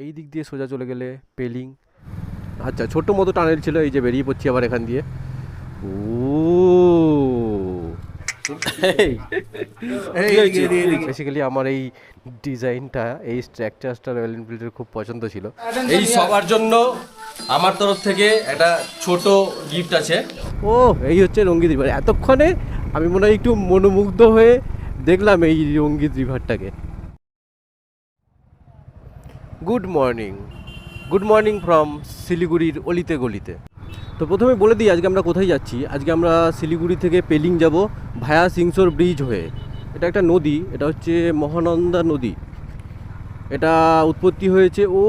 এই দিক দিয়ে সোজা চলে গেলে পেলিং। আচ্ছা, ছোট্ট মতো টানেল ছিল, এই যে বেরিয়ে পড়ছি আবার এখান দিয়ে। ও বেসিক্যালি আমার এই ডিজাইনটা, এই স্ট্রাকচারটা রয়্যাল এনফিল্ডের খুব পছন্দ ছিল। এই সবার জন্য আমার তরফ থেকে একটা ছোট গিফট আছে। ও এই হচ্ছে রঙ্গিত রিভার। এতক্ষণে আমি মনে হয় একটু মনোমুগ্ধ হয়ে দেখলাম এই রঙ্গিত রিভারটাকে। Good morning, good morning from শিলিগুড়ির অলিতে গলিতে। তো প্রথমে বলে দিই আজকে আমরা কোথায় যাচ্ছি। আজকে আমরা শিলিগুড়ি থেকে পেলিং যাব ভায়া সিংসোর ব্রিজ হয়ে। এটা একটা নদী, এটা হচ্ছে মহানন্দা নদী। এটা উৎপত্তি হয়েছে, ও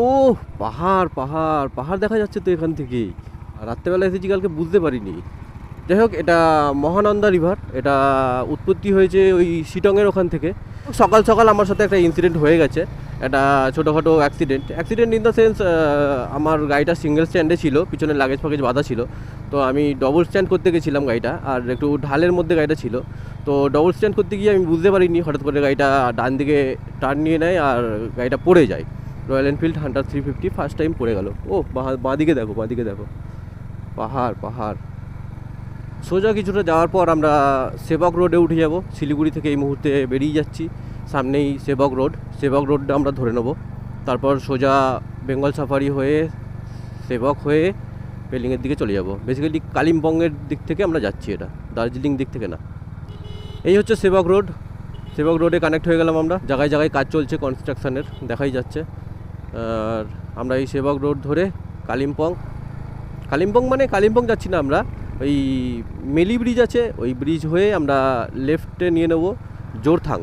পাহাড় পাহাড় পাহাড় দেখা যাচ্ছে তো এখান থেকেই। আর রাত্রেবেলা এসেছি কালকে, বুঝতে পারিনি। যাই হোক, এটা মহানন্দা রিভার। এটা উৎপত্তি হয়েছে ওই শিটংয়ের ওখান থেকে। সকাল সকাল আমার সাথে একটা ইনসিডেন্ট হয়ে গেছে, একটা ছোটোখাটো অ্যাক্সিডেন্ট ইন দ্য সেন্স, আমার গাড়িটা সিঙ্গেল স্ট্যান্ডে ছিল, পিছনে লাগেজ ফাগেজ বাঁধা ছিল। তো আমি ডবল স্ট্যান্ড করতে গেছিলাম গাড়িটা, আর একটু ঢালের মধ্যে গাড়িটা ছিল। তো ডবল স্ট্যান্ড করতে গিয়ে আমি বুঝতে পারিনি, হঠাৎ করে গাড়িটা ডান দিকে টার্ন নিয়ে নেয় আর গাড়িটা পড়ে যায়। Royal Enfield Hunter 350 first time পড়ে গেল। ও বাঁ দিকে দেখো, বাঁ দিকে দেখো, পাহাড় পাহাড়। সোজা কিছুটা যাওয়ার পর আমরা সেবক রোডে উঠে যাব। শিলিগুড়ি থেকে এই মুহূর্তে বেরিয়ে যাচ্ছি, সামনেই সেবক রোডটা আমরা ধরে নেব। তারপর সোজা বেঙ্গল সাফারি হয়ে সেবক হয়ে পেলিংয়ের দিকে চলে যাব। বেসিক্যালি কালিম্পংয়ের দিক থেকে আমরা যাচ্ছি, এটা দার্জিলিং দিক থেকে না। এই হচ্ছে সেবক রোডে কানেক্ট হয়ে গেলাম আমরা। জায়গায় জায়গায় কাজ চলছে কনস্ট্রাকশানের, দেখাই যাচ্ছে। আর আমরা এই সেবক রোড ধরে কালিম্পং মানে কালিম্পং যাচ্ছি না আমরা, ওই মেলি ব্রিজ আছে, ওই ব্রিজ হয়ে আমরা লেফটে নিয়ে নেব জোরথাং।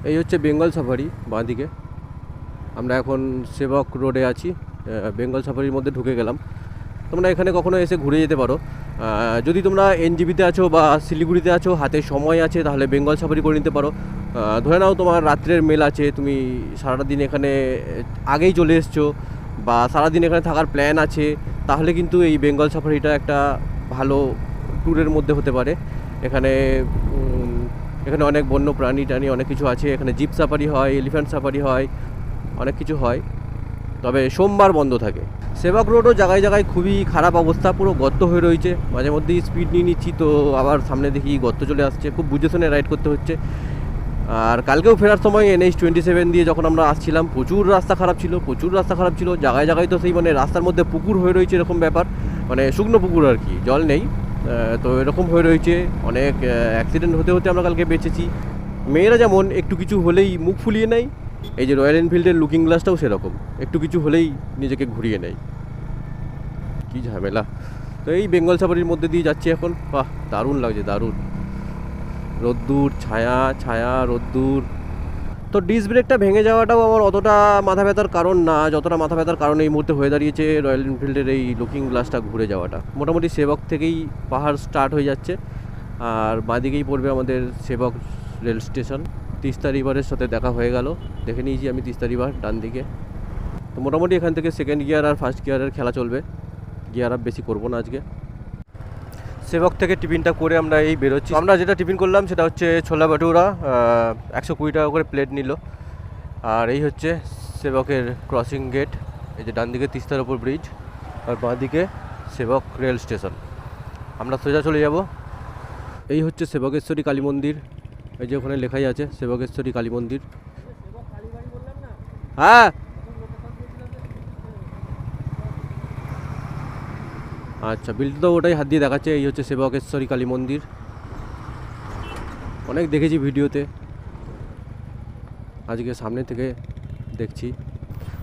এই হচ্ছে বেঙ্গল সাফারি বাঁ দিকে। আমরা এখন সেবক রোডে আছি, বেঙ্গল সাফারির মধ্যে ঢুকে গেলাম। তোমরা এখানে কখনো এসে ঘুরে যেতে পারো। যদি তোমরা এনজিবিতে আছো বা শিলিগুড়িতে আছো, হাতে সময় আছে, তাহলে বেঙ্গল সাফারি করে নিতে পারো। ধরে নাও তোমার রাত্রের মেল আছে, তুমি সারাটা দিন এখানে আগেই চলে এসছো, বা সারাদিন এখানে থাকার প্ল্যান আছে, তাহলে কিন্তু এই বেঙ্গল সাফারিটা একটা ভালো ট্যুরের মধ্যে হতে পারে। এখানে অনেক বন্য প্রাণী অনেক কিছু আছে। এখানে জিপ সাফারি হয়, এলিফ্যান্ট সাফারি হয়, অনেক কিছু হয়, তবে সোমবার বন্ধ থাকে। সেবক রোডও জায়গায় জায়গায় খুবই খারাপ অবস্থা, পুরো গর্ত হয়ে রয়েছে। মাঝে মধ্যেই স্পিড নিয়ে নিচ্ছি, তো আবার সামনে দেখি গর্ত চলে আসছে, খুব বুঝে শুনে রাইড করতে হচ্ছে। আর কালকেও ফেরার সময় NH-27 দিয়ে যখন আমরা আসছিলাম, প্রচুর রাস্তা খারাপ ছিল। জায়গায় জায়গায় তো সেই মানে রাস্তার মধ্যে পুকুর হয়ে রয়েছে, এরকম ব্যাপার, মানে শুকনো পুকুর আর কি, জল নেই। তো এরকম হয়ে রয়েছে, অনেক অ্যাক্সিডেন্ট হতে হতে আমরা কালকে বেঁচেছি। মেয়েরা যেমন একটু কিছু হলেই মুখ ফুলিয়ে নেয়, এই যে রয়্যাল এনফিল্ডের লুকিং গ্লাসটাও সেরকম, একটু কিছু হলেই নিজেকে ঘুরিয়ে নেয়। কী ঝামেলা। তো এই বেঙ্গল সাফারির মধ্যে দিয়ে যাচ্ছি এখন। বাহ, দারুণ লাগছে, দারুণ। রোদ্দুর, ছায়া রোদ্দুর। তো ডিস্ক ব্রেকটা ভেঙে যাওয়াটাও আমার অতটা মাথা ব্যথার কারণ না, যতটা মাথা ব্যথার কারণ এই মুহূর্তে হয়ে দাঁড়িয়েছে রয়্যাল এনফিল্ডের এই লুকিং গ্লাসটা ঘুরে যাওয়াটা। মোটামুটি সেবক থেকেই পাহাড় স্টার্ট হয়ে যাচ্ছে, আর বাঁদিকেই পড়বে আমাদের সেবক রেল স্টেশন। তিস্তা রিভারের সাথে দেখা হয়ে গেল, দেখে নিয়েছি আমি তিস্তা রিভার ডান দিকে। তো মোটামুটি এখান থেকে সেকেন্ড গিয়ার আর ফার্স্ট গিয়ারের খেলা চলবে, গিয়ার আপ বেশি করবো না আজকে। সেবক থেকে টিফিনটা করে আমরা এই বেরোচ্ছি। আমরা যেটা টিফিন করলাম সেটা হচ্ছে ছোলা ভাটুরা, 120 টাকা করে প্লেট নিল। আর এই হচ্ছে সেবকের ক্রসিং গেট, এই যে ডান দিকে তিস্তার ওপর ব্রিজ, আর বাঁ দিকে সেবক রেল স্টেশন। আমরা সোজা চলে যাব। এই হচ্ছে সেবকেশ্বরী কালী মন্দির, এই যে ওখানে লেখাই আছে সেবকেশ্বরী কালী মন্দির। হ্যাঁ, আচ্ছা, বিলটা তো ওটাই হাত দিয়ে দেখাচ্ছে। এই হচ্ছে সেবকেশ্বরী কালী মন্দির, অনেক দেখেছি ভিডিওতে, আজকে সামনে থেকে দেখছি।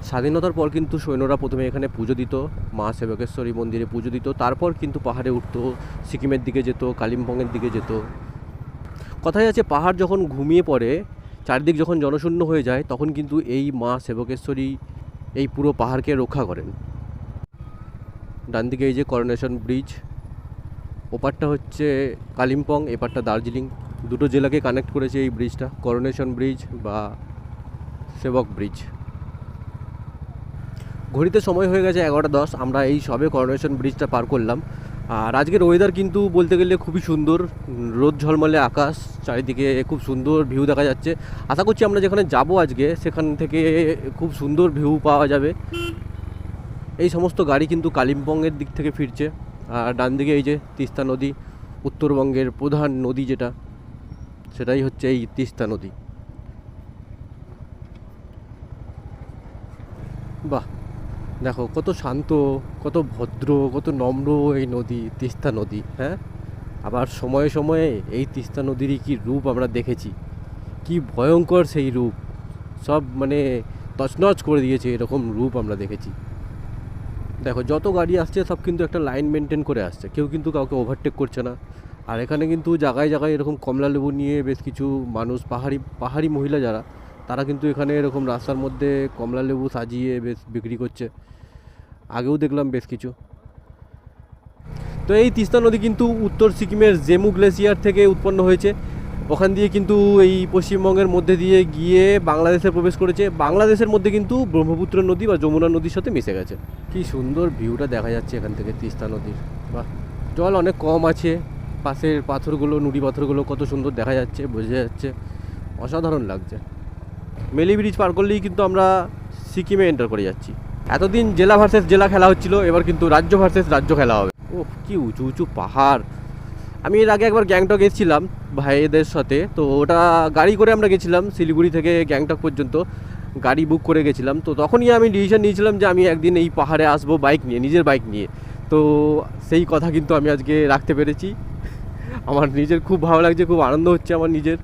স্বাধীনতার পর কিন্তু সৈন্যরা প্রথমে এখানে পুজো দিত, মা সেবকেশ্বরী মন্দিরে পুজো দিত, তারপর কিন্তু পাহাড়ে উঠতো, সিকিমের দিকে যেত, কালিম্পংয়ের দিকে যেত। কথায় আছে, পাহাড় যখন ঘুমিয়ে পড়ে, চারদিক যখন জনশূন্য হয়ে যায়, তখন কিন্তু এই মা সেবকেশ্বরী এই পুরো পাহাড়কে রক্ষা করেন। ডান দিকে এই যে করোনেশন ব্রিজ, ওপারটা হচ্ছে কালিম্পং, এপারটা দার্জিলিং, দুটো জেলাকে কানেক্ট করেছে এই ব্রিজটা, করোনেশন ব্রিজ বা সেবক ব্রিজ। ঘড়িতে সময় হয়ে গেছে 11:10, আমরা এই সবে করোনেশন ব্রিজটা পার করলাম। আর আজকের ওয়েদার কিন্তু বলতে গেলে খুবই সুন্দর, রোদ ঝলমলে আকাশ, চারিদিকে খুব সুন্দর ভিউ দেখা যাচ্ছে। আশা করছি আমরা যেখানে যাব আজকে সেখান থেকে খুব সুন্দর ভিউ পাওয়া যাবে। এই সমস্ত গাড়ি কিন্তু কালিম্পংয়ের দিক থেকে ফিরছে। আর ডান দিকে এই যে তিস্তা নদী, উত্তরবঙ্গের প্রধান নদী যেটা, সেটাই হচ্ছে এই তিস্তা নদী। বাহ, দেখো কত শান্ত, কত ভদ্র, কত নম্র এই নদী, তিস্তা নদী। হ্যাঁ, আবার সময়ে সময়ে এই তিস্তা নদীরই কি রূপ আমরা দেখেছি, কি ভয়ঙ্কর সেই রূপ, সব মানে তছনছ করে দিয়েছে, এরকম রূপ আমরা দেখেছি। দেখো যত গাড়ি আসছে সব কিন্তু একটা লাইন মেনটেন করে আসছে, কেউ কিন্তু কাউকে ওভারটেক করছে না। আর এখানে কিন্তু জায়গায় জায়গায় এরকম কমলা লেবু নিয়ে বেশ কিছু মানুষ, পাহাড়ি পাহাড়ি মহিলা যারা, তারা কিন্তু এখানে এরকম রাস্তার মধ্যে কমলা লেবু সাজিয়ে বেশ বিক্রি করছে। আগেও দেখলাম বেশ কিছু। তো এই তিস্তা নদী কিন্তু উত্তর সিকিমের জেমু গ্লেসিয়ার থেকে উৎপন্ন হয়েছে। ওখান দিয়ে কিন্তু এই পশ্চিমবঙ্গের মধ্যে দিয়ে গিয়ে বাংলাদেশে প্রবেশ করেছে। বাংলাদেশের মধ্যে কিন্তু ব্রহ্মপুত্র নদী বা যমুনা নদীর সাথে মিশে গেছে। কি সুন্দর ভিউটা দেখা যাচ্ছে এখান থেকে তিস্তা নদীর। বাহ, জল অনেক কম আছে, পাশের পাথরগুলো, নুড়ি পাথরগুলো কত সুন্দর দেখা যাচ্ছে, বোঝা যাচ্ছে, অসাধারণ লাগছে। মেলি ব্রিজ পার করলেই কিন্তু আমরা সিকিমে এন্টার করে যাচ্ছি। এতদিন জেলা ভার্সেস জেলা খেলা হচ্ছিল, এবার কিন্তু রাজ্য ভার্সেস রাজ্য খেলা হবে। ও কি উঁচু উঁচু পাহাড়! আমি এর আগে একবার গ্যাংটক এসেছিলাম ভাইদের সাথে, তো ওটা গাড়ি করে আমরা গেছিলাম শিলিগুড়ি থেকে গ্যাংটক পর্যন্ত, গাড়ি বুক করে গেছিলাম। তো তখনই আমি ডিসিশন নিয়েছিলাম যে আমি একদিন এই পাহাড়ে আসবো বাইক নিয়ে, নিজের বাইক নিয়ে। তো সেই কথা কিন্তু আমি আজকে রাখতে পেরেছি। আমার নিজের খুব ভালো লাগছে, খুব আনন্দ হচ্ছে আমার নিজের।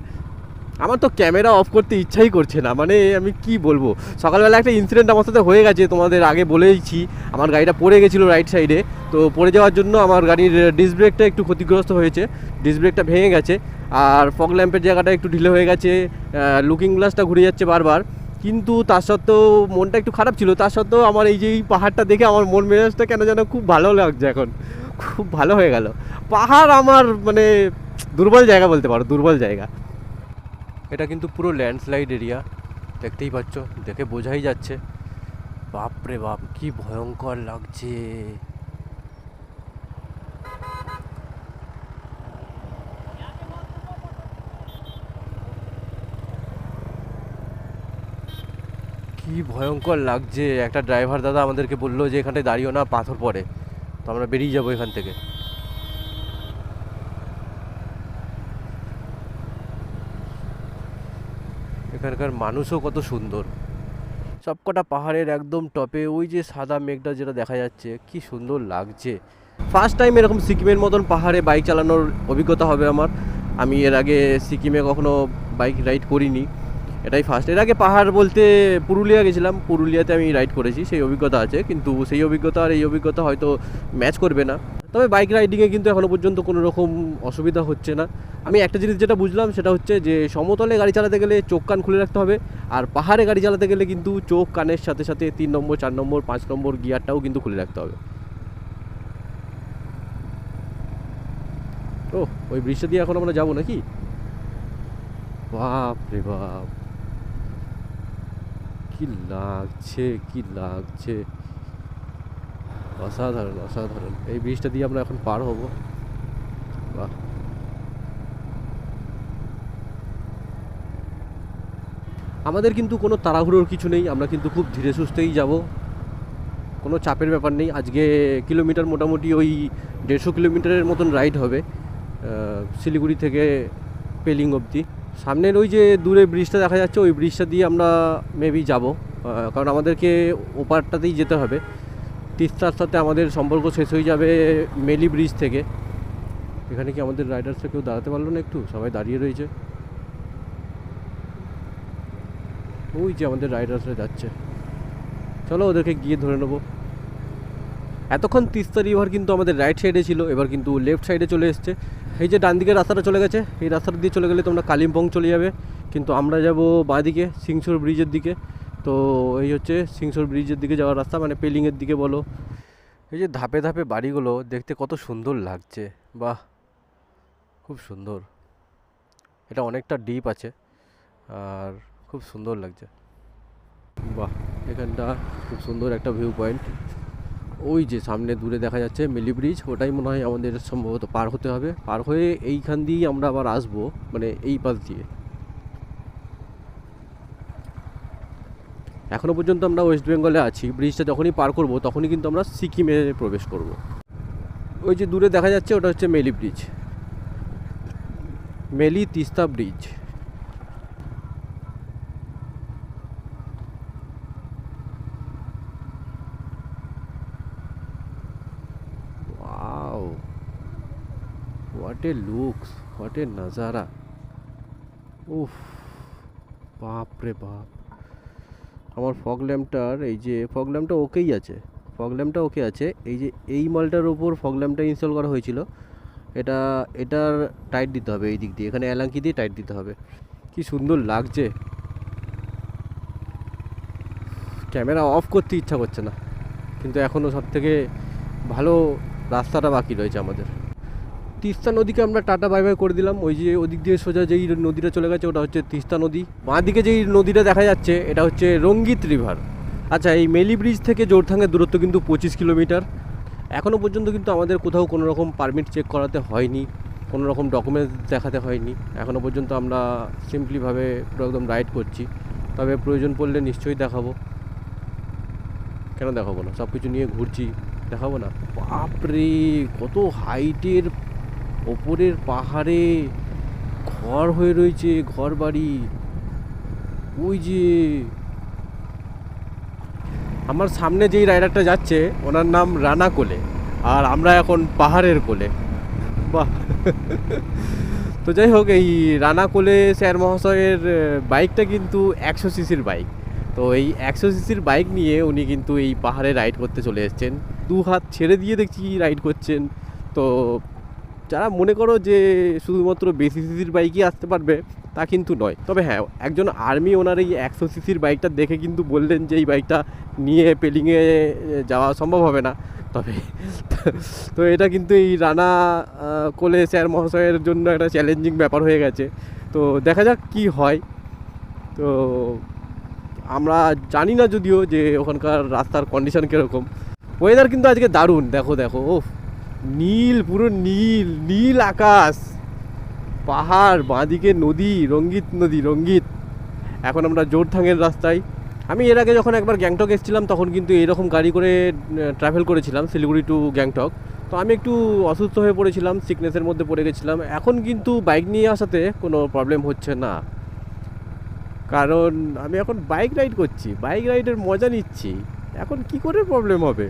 আমার তো ক্যামেরা অফ করতে ইচ্ছাই করছে না, মানে আমি কি বলবো। সকালবেলা একটা ইনসিডেন্ট আমার সাথে হয়ে গেছে, তোমাদের আগে বলেইছি। আমার গাড়িটা পড়ে গেছিলো রাইট সাইডে, তো পড়ে যাওয়ার জন্য আমার গাড়ির ডিস্ক ব্রেকটা একটু ক্ষতিগ্রস্ত হয়েছে, ডিস্ক ব্রেকটা ভেঙে গেছে। আর ফগ ল্যাম্পের জায়গাটা একটু ঢিলে হয়ে গেছে, লুকিং গ্লাসটা ঘুরে যাচ্ছে বারবার। কিন্তু তার সত্ত্বেও মনটা একটু খারাপ ছিল, তার সত্ত্বেও আমার এই যে এই পাহাড়টা দেখে আমার মন মেজাজটা কেন যেন খুব ভালো লাগছে এখন, খুব ভালো হয়ে গেল। পাহাড় আমার মানে দুর্বল জায়গা বলতে পারো, দুর্বল জায়গা। এটা কিন্তু পুরো ল্যান্ডস্লাইড এরিয়া, দেখতেই পাচ্ছ, দেখে বোঝাই যাচ্ছে। বাপ রে বাপ, কি ভয়ঙ্কর লাগছে। কি ভয়ঙ্কর লাগছে। একটা ড্রাইভার দাদা আমাদেরকে বললো যে এখানটায় দাঁড়িয়েও না, পাথর পড়ে। তো আমরা বেরিয়ে যাবো এখান থেকে। এখানকার মানুষও কত সুন্দর। সবকটা পাহাড়ের একদম টপে ওই যে সাদা মেঘটা যেটা দেখা যাচ্ছে, কি সুন্দর লাগছে। ফার্স্ট টাইম এরকম সিকিমের মতন পাহাড়ে বাইক চালানোর অভিজ্ঞতা হবে আমার। আমি এর আগে সিকিমে কখনো বাইক রাইড করিনি, এটাই ফার্স্ট। এর আগে পাহাড় বলতে পুরুলিয়া গেছিলাম, পুরুলিয়াতে আমি রাইড করেছি, সেই অভিজ্ঞতা আছে। কিন্তু সেই অভিজ্ঞতা আর এই অভিজ্ঞতা হয়তো ম্যাচ করবে না। তবে বাইক রাইডিংয়ে কিন্তু এখনও পর্যন্ত কোনো রকম অসুবিধা হচ্ছে না। আমি একটা জিনিস যেটা বুঝলাম সেটা হচ্ছে যে সমতলে গাড়ি চালাতে গেলে চোখ কান খুলে রাখতে হবে, আর পাহাড়ে গাড়ি চালাতে গেলে কিন্তু চোখ কানের সাথে সাথে 3 নম্বর, 4 নম্বর, 5 নম্বর গিয়ারটাও কিন্তু খুলে রাখতে হবে। ও, ওই ব্রিজটা দিয়ে এখন আমরা যাবো নাকি? বাপ রে বাপ, কি লাগছে, কি লাগছে, অসাধারণ অসাধারণ। এই ব্রিজটা দিয়ে আমরা এখন পার হব। বাহ, আমাদের কিন্তু কোনো তাড়াহুড়োর কিছু নেই, আমরা কিন্তু খুব ধীরে সুস্থেই যাব, কোনো চাপের ব্যাপার নেই। আজকে কিলোমিটার মোটামুটি ওই 150 কিলোমিটারের মতন রাইড হবে শিলিগুড়ি থেকে পেলিং অবধি। সামনের ওই যে দূরে ব্রিজটা দেখা যাচ্ছে, ওই ব্রিজটা দিয়ে আমরা মেবি যাব, কারণ আমাদেরকে ওপারটাতেই যেতে হবে। তিস্তার সাথে আমাদের সম্পর্ক শেষ হয়ে যাবে মেলি ব্রিজ থেকে। এখানে কি আমাদের রাইডার্সরা কেউ দাঁড়াতে পারলো না? একটু সবাই দাঁড়িয়ে রয়েছে। ওই যে আমাদের রাইডার্সরা যাচ্ছে, চলো ওদেরকে গিয়ে ধরে নেবো। এতক্ষণ তিস্তা রিভার কিন্তু আমাদের রাইট সাইডে ছিল, এবার কিন্তু লেফট সাইডে চলে এসছে। এই যে ডান দিকের রাস্তাটা চলে গেছে, এই রাস্তাটা দিয়ে চলে গেলে তোমরা কালিম্পং চলে যাবে, কিন্তু আমরা যাব বাঁ দিকে সিংসর ব্রিজের দিকে। তো এই হচ্ছে সিংসর ব্রিজের দিকে যাওয়ার রাস্তা, মানে পেলিংয়ের দিকে বলো। এই যে ধাপে ধাপে বাড়িগুলো দেখতে কত সুন্দর লাগছে, বাহ, খুব সুন্দর। এটা অনেকটা ডিপ আছে আর খুব সুন্দর লাগছে। বাহ, এখানটা খুব সুন্দর একটা ভিউ পয়েন্ট। ওই যে সামনে দূরে দেখা যাচ্ছে মিলি ব্রিজ, ওটাই মনে হয় আমাদের সম্ভবত পার হতে হবে। পার হয়ে এইখান দিয়েই আমরা আবার আসবো, মানে এই পাশ দিয়ে। এখনও পর্যন্ত আমরা ওয়েস্ট বেঙ্গলে আছি। ব্রিজটা যখনই পার করব তখনই কিন্তু আমরা সিকিমে প্রবেশ করব। ওই যে দূরে দেখা যাচ্ছে ওটা হচ্ছে Melli bridge, Melli Teesta bridge. Wow, what a looks, what a নাজারা। উফ, বাপ রে বাপ। আমার ফগ ল্যাম্পটার, এই যে ফগ ল্যাম্পটা ওকেই আছে, ফগ ল্যাম্পটা ওকে আছে। এই যে এই মালটার ওপর ফগ ল্যাম্পটা ইনস্টল করা হয়েছিল, এটার টাইট দিতে হবে এই দিক দিয়ে, এখানে অ্যালাঙ্কি দিয়ে টাইট দিতে হবে। কি সুন্দর লাগছে, ক্যামেরা অফ করতে ইচ্ছা করছে না, কিন্তু এখনও সব থেকে ভালো রাস্তাটা বাকি রয়েছে আমাদের। তিস্তা নদীকে আমরা টাটা বাই বাই করে দিলাম। ওই যে ওদিক দিয়ে সোজা যেই নদীটা চলে গেছে ওটা হচ্ছে তিস্তা নদী। বাঁ দিকে যেই নদীটা দেখা যাচ্ছে এটা হচ্ছে রঙ্গিত রিভার। আচ্ছা, এই মেলি ব্রিজ থেকে জোরথাংয়ের দূরত্ব কিন্তু 25 কিলোমিটার। এখনও পর্যন্ত কিন্তু আমাদের কোথাও কোনো রকম পারমিট চেক করাতে হয়নি, কোনো রকম ডকুমেন্টস দেখাতে হয়নি। এখনও পর্যন্ত আমরা সিম্পলিভাবে পুরো একদম রাইড করছি। তবে প্রয়োজন পড়লে নিশ্চয়ই দেখাবো, কেন দেখাবো না, সব কিছু নিয়ে ঘুরছি, দেখাবো না। বাপরে, কত হাইটের ওপরের পাহাড়ে ঘর হয়ে রয়েছে, ঘর বাড়ি। ওই যে আমার সামনে যেই রাইডারটা যাচ্ছে ওনার নাম রানা কোলে, আর আমরা এখন পাহাড়ের কোলে। বাহ। তো যাই হোক, এই রানা কোলে স্যার মহাশয়ের বাইকটা কিন্তু 100 সিসির বাইক। তো এই 100 সিসির বাইক নিয়ে উনি কিন্তু এই পাহাড়ে রাইড করতে চলে এসেছেন। 2 হাত ছেড়ে দিয়ে দেখছি রাইড করছেন। তো যারা মনে করো যে শুধুমাত্র বেশি সিসির বাইকই আসতে পারবে, তা কিন্তু নয়। তবে হ্যাঁ, একজন আর্মি ওনার এই 100 সিসির বাইকটা দেখে কিন্তু বললেন যে এই বাইকটা নিয়ে পেলিংয়ে যাওয়া সম্ভব হবে না। তবে তো এটা কিন্তু এই রানা কোলে স্যার মহাশয়ের জন্য একটা চ্যালেঞ্জিং ব্যাপার হয়ে গেছে। তো দেখা যাক কি হয়। তো আমরা জানি না যদিও যে ওখানকার রাস্তার কন্ডিশন কীরকম। ওয়েদার কিন্তু আজকে দারুণ, দেখো দেখো, ও নীল, পুরো নীল নীল আকাশ, পাহাড়, বাঁদিকে নদী, রঙ্গিত নদী, রঙ্গিত। এখন আমরা জোরথাংয়ের রাস্তায়। আমি এর আগে যখন একবার গ্যাংটক এসেছিলাম তখন কিন্তু এরকম গাড়ি করে ট্রাভেল করেছিলাম, শিলিগুড়ি টু গ্যাংটক। তো আমি একটু অসুস্থ হয়ে পড়েছিলাম, সিকনেসের মধ্যে পড়ে গেছিলাম। এখন কিন্তু বাইক নিয়ে আসাতে কোনো প্রবলেম হচ্ছে না, কারণ আমি এখন বাইক রাইড করছি, বাইক রাইডের মজা নিচ্ছি। এখন কি করে প্রবলেম হবে?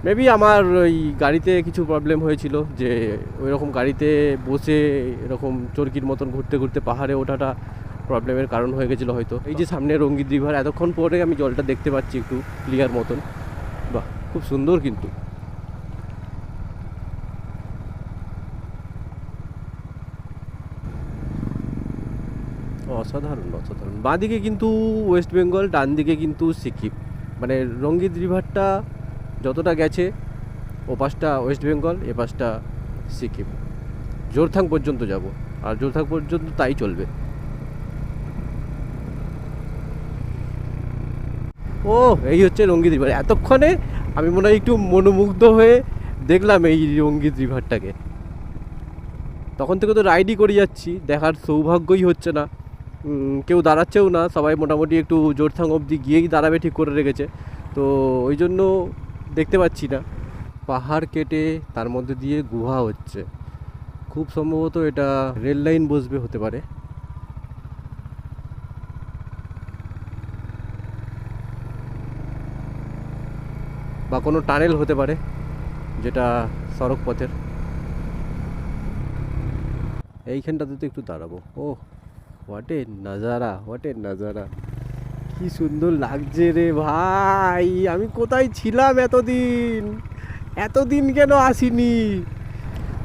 মেবি আমার ওই গাড়িতে কিছু প্রবলেম হয়েছিল, যে ওই রকম গাড়িতে বসে এরকম চরকির মতন ঘুরতে ঘুরতে পাহাড়ে ওঠাটা প্রবলেমের কারণ হয়ে গেছিলো হয়তো। এই যে সামনে রঙ্গিত রিভার, এতক্ষণ পরে আমি জলটা দেখতে পাচ্ছি একটু ক্লিয়ার মতন। বাহ, খুব সুন্দর কিন্তু। অসাধারণ অসাধারণ। বাঁদিকে কিন্তু ওয়েস্ট বেঙ্গল, ডান দিকে কিন্তু সিকিম। মানে রঙ্গিত রিভারটা যতটা গেছে, ও পাশটা ওয়েস্ট বেঙ্গল, এ পাশটা সিকিম। জোরথাং পর্যন্ত যাব, আর জোরথাং পর্যন্ত তাই চলবে। ও, এই হচ্ছে রঙ্গিত রিভার। এতক্ষণে আমি মনে হয় একটু মনোমুগ্ধ হয়ে দেখলাম এই রঙ্গিত রিভারটাকে। তখন থেকে তো রাইডই করে যাচ্ছি, দেখার সৌভাগ্যই হচ্ছে না। কেউ দাঁড়াচ্ছেও না, সবাই মোটামুটি একটু জোরথাং অবধি গিয়েই দাঁড়াবে ঠিক করে রেখেছে। তো ওই জন্য দেখতে পাচ্ছি না। পাহাড় কেটে তার মধ্যে দিয়ে গুহা হচ্ছে, খুব সম্ভবত এটা রেল লাইন বসবে, হতে পারে। বা কোনো টানেল হতে পারে, যেটা সড়ক পথের। এইখানটাতে তো একটু দাঁড়াবো। ও, what a Nazara, what a নাজারা, কি সুন্দর লাগছে রে ভাই। আমি কোথায় ছিলাম এতদিন, এতদিন কেন আসিনি?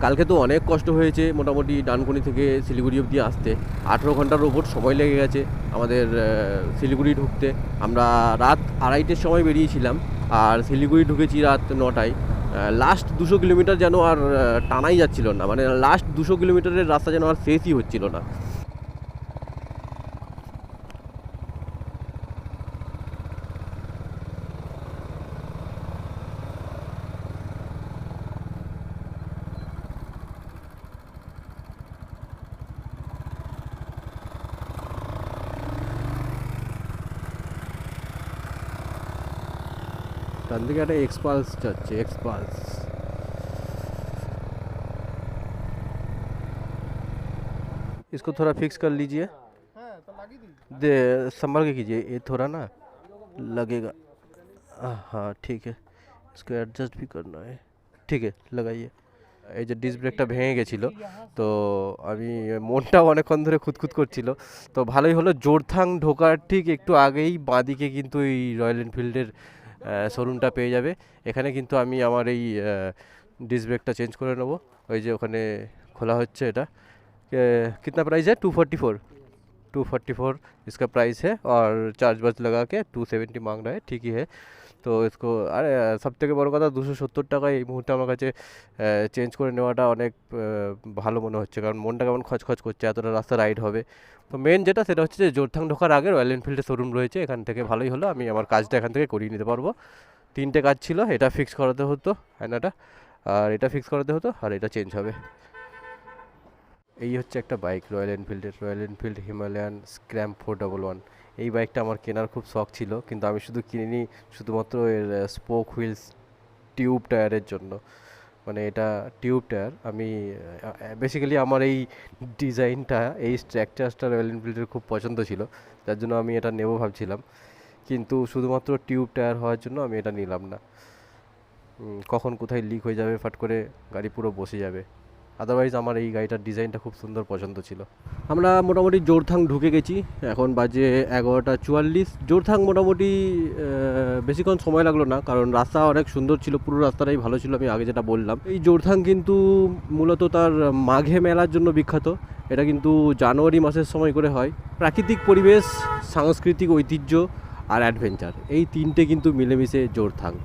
কালকে তো অনেক কষ্ট হয়েছে মোটামুটি ডানকুনি থেকে শিলিগুড়ি অবধি আসতে। 18 ঘন্টার ওপর সময় লেগে গেছে আমাদের শিলিগুড়ি ঢুকতে। আমরা রাত 2:30টার সময় বেরিয়েছিলাম, আর শিলিগুড়ি ঢুকেছি রাত 9টায়। লাস্ট 200 কিলোমিটার যেন আর টানাই যাচ্ছিল না, মানে লাস্ট 200 কিলোমিটারের রাস্তা যেন আর শেষই হচ্ছিল না। ডান দিকে একটা এক্সপালস যাচ্ছে, এক্সপালস। इसको थोड़ा फिक्स कर लीजिए, दे संभल के कीजिए, ये थोड़ा ना लगेगा। हाँ ठीक है, इसको एडजस्ट भी करना है। ঠিক আছে লাগাইয়ে। এই যে ডিস্ক ব্রেকটা ভেঙে গেছিলো, তো আমি মনটা অনেকক্ষণ ধরে খুঁতখুত করছিল, তো ভালোই হলো। জোরথাং ঢোকার ঠিক একটু আগেই বাঁদিকে কিন্তু এই রয়্যাল এনফিল্ডের শোরুমটা পেয়ে যাবে। এখানে কিন্তু আমি আমার এই ডিস্ক ব্রেকটা চেঞ্জ করে নেবো। ওই যে ওখানে খোলা হচ্ছে এটা। कितना प्राइस है? 244। 244 इसका प्राइस है, और चार्ज बस लगा के 270 मांग रहा है। ठीक ही है। তো इसको আরে সব থেকে বড় কথা 270 টাকা এই মুহূর্তে আমার কাছে চেঞ্জ করে নেওয়াটা অনেক ভালো মনে হচ্ছে, কারণ মনটা কেমন খচখচ করছে, এতটা রাস্তা রাইড হবে। তো মেন যেটা সেটা হচ্ছে যে জোরথাং ঢোকার আগে রয়্যাল এনফিল্ডের শোরুম রয়েছে, এখান থেকে ভালোই হলো, আমি আমার কাজটা এখান থেকে করিয়ে নিতে পারবো। 3টে কাজ ছিল, এটা ফিক্স করাতে হতো আয়নাটা, আর এটা ফিক্স করাতে হতো, আর এটা চেঞ্জ হবে। এই হচ্ছে একটা বাইক রয়্যাল এনফিল্ডের, রয়্যাল এনফিল্ড হিমালয়ান স্ক্র্যাম 411। এই বাইকটা আমার কেনার খুব শখ ছিল, কিন্তু আমি শুধু কিনিনি শুধুমাত্র এর স্পোক হুইলস টিউব টায়ারের জন্য। মানে এটা টিউব টায়ার, আমি বেসিক্যালি আমার এই ডিজাইনটা, এই স্ট্রাকচারটা রয়্যাল এনফিল্ডের খুব পছন্দ ছিল, যার জন্য আমি এটা নেবো ভাবছিলাম, কিন্তু শুধুমাত্র টিউব টায়ার হওয়ার জন্য আমি এটা নিলাম না। কখন কোথায় লিক হয়ে যাবে, ফাট করে গাড়ি পুরো বসে যাবে। আদারওয়াইজ আমার এই গাড়িটার ডিজাইনটা খুব সুন্দর পছন্দ ছিল। আমরা মোটামুটি জোরথাং ঢুকে গেছি, এখন বাজে 11:44। জোরথাং মোটামুটি বেশিক্ষণ সময় লাগলো না, কারণ রাস্তা অনেক সুন্দর ছিল, পুরো রাস্তাটাই ভালো ছিল, আমি আগে যেটা বললাম। এই জোরথাং কিন্তু মূলত তার মাঘে মেলার জন্য বিখ্যাত। এটা কিন্তু জানুয়ারি মাসের সময় করে হয়। প্রাকৃতিক পরিবেশ, সাংস্কৃতিক ঐতিহ্য আর অ্যাডভেঞ্চার, এই 3টে কিন্তু মিলেমিশে জোরথাং।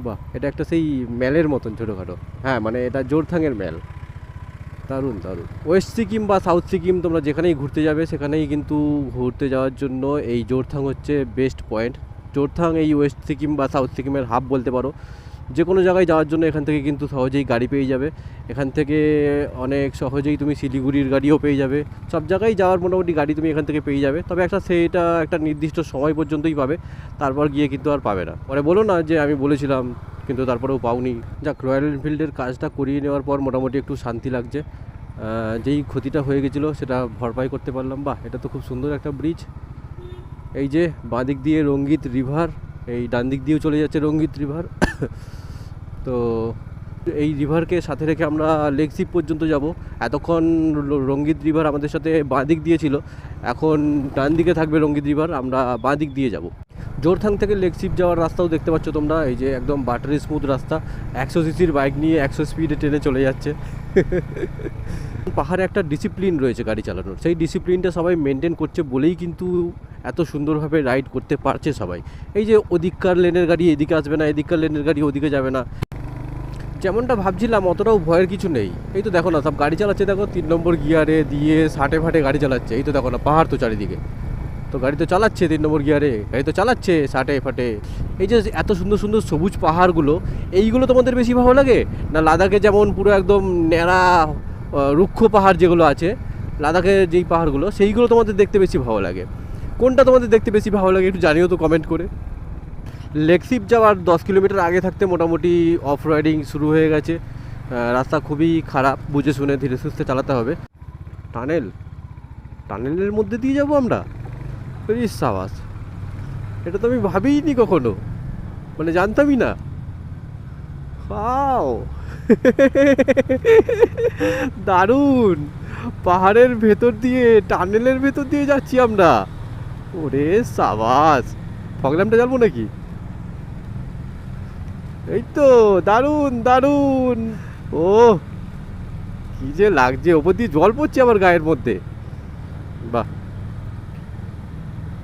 বাহ, এটা একটা সেই ম্যালের মতন ছোটোখাটো। হ্যাঁ, মানে এটা জোরথাংয়ের ম্যাল। দারুণ দারুণ। ওয়েস্ট সিকিম বা সাউথ সিকিম তোমরা যেখানেই ঘুরতে যাবে, সেখানেই কিন্তু ঘুরতে যাওয়ার জন্য এই জোরথাং হচ্ছে বেস্ট পয়েন্ট। জোরথাং এই ওয়েস্ট সিকিম বা সাউথ সিকিমের হাব বলতে পারো। যে কোনো জায়গায় যাওয়ার জন্য এখান থেকে কিন্তু সহজেই গাড়ি পেয়ে যাবে। এখান থেকে অনেক সহজেই তুমি শিলিগুড়ির গাড়িও পেয়ে যাবে। সব জায়গায় যাওয়ার মোটামুটি গাড়ি তুমি এখান থেকে পেয়ে যাবে, তবে সেটা একটা নির্দিষ্ট সময় পর্যন্তই পাবে, তারপর গিয়ে কিন্তু আর পাবে না। পরে বলো না যে আমি বলেছিলাম কিন্তু তারপরেও পাওনি। যাক, রয়্যাল এনফিল্ডের কাজটা করিয়ে নেওয়ার পর মোটামুটি একটু শান্তি লাগছে। যেই ক্ষতিটা হয়ে গেছিলো সেটা ভরপাই করতে পারলাম। বাহ, এটা তো খুব সুন্দর একটা ব্রিজ। এই যে বাঁ দিক দিয়ে রঙ্গিত রিভার, এই ডান দিক দিয়েও চলে যাচ্ছে রঙ্গিত রিভার। তো এই রিভারকে সাথে রেখে আমরা লেকশিপ পর্যন্ত যাব। এতক্ষণ রঙ্গিত রিভার আমাদের সাথে বাঁ দিক দিয়ে ছিল, এখন ডান দিকে থাকবে রঙ্গিত রিভার, আমরা বাঁ দিক দিয়ে যাব। জোরথাং থেকে লেকশিপ যাওয়ার রাস্তাও দেখতে পাচ্ছ তোমরা, এই যে একদম বাটারি স্মুথ রাস্তা। 100 সিসির বাইক নিয়ে 100 স্পিডে ট্রেনে চলে যাচ্ছে। পাহাড়ে একটা ডিসিপ্লিন রয়েছে গাড়ি চালানোর, সেই ডিসিপ্লিনটা সবাই মেনটেন করছে বলেই কিন্তু এত সুন্দরভাবে রাইড করতে পারছে সবাই। এই যে ওদিককার লেনের গাড়ি এদিকে আসবে না, এদিককার লেনের গাড়ি ওদিকে যাবে না, যেমনটা ভাবছিলাম অতটাও ভয়ের কিছু নেই। এই তো দেখো না, সব গাড়ি চালাচ্ছে, দেখো 3 নম্বর গিয়ারে দিয়ে 60-এ ফাটে গাড়ি চালাচ্ছে। এই তো দেখো না, পাহাড় তো চারিদিকে, তো গাড়ি তো চালাচ্ছে 3 নম্বর গিয়ারে, গাড়ি তো চালাচ্ছে 60-এ ফাটে। এই যে এত সুন্দর সুন্দর সবুজ পাহাড়গুলো, এইগুলো তোমাদের বেশি ভালো লাগে না লাদাখে যেমন পুরো একদম ন্যাড়া রুক্ষ পাহাড় যেগুলো আছে, লাদাখের যেই পাহাড়গুলো, সেইগুলো তোমাদের দেখতে বেশি ভালো লাগে? কোনটা তোমাদের দেখতে বেশি ভালো লাগে একটু জানিও তো কমেন্ট করে। লেকশিপ যাওয়ার 10 কিলোমিটার আগে থাকতে মোটামুটি অফ রাইডিং শুরু হয়ে গেছে। রাস্তা খুবই খারাপ, বুঝে শুনে ধীরে সুস্থে চালাতে হবে। টানেলের মধ্যে দিয়ে যাবো আমরা? সাবাস, এটা তো আমি ভাবিনি কখনো, মানে জানতামই না। দারুণ, পাহাড়ের ভেতর দিয়ে টানেলের ভেতর দিয়ে যাচ্ছি আমরা। ওরে সাবাস, ফগল্যাম্পটা জ্বালবো নাকি? এই তো দারুণ দারুণ। ও কি যে লাগছে, ওপর দিয়ে জল পড়ছে আবার গায়ের মধ্যে। বাহ,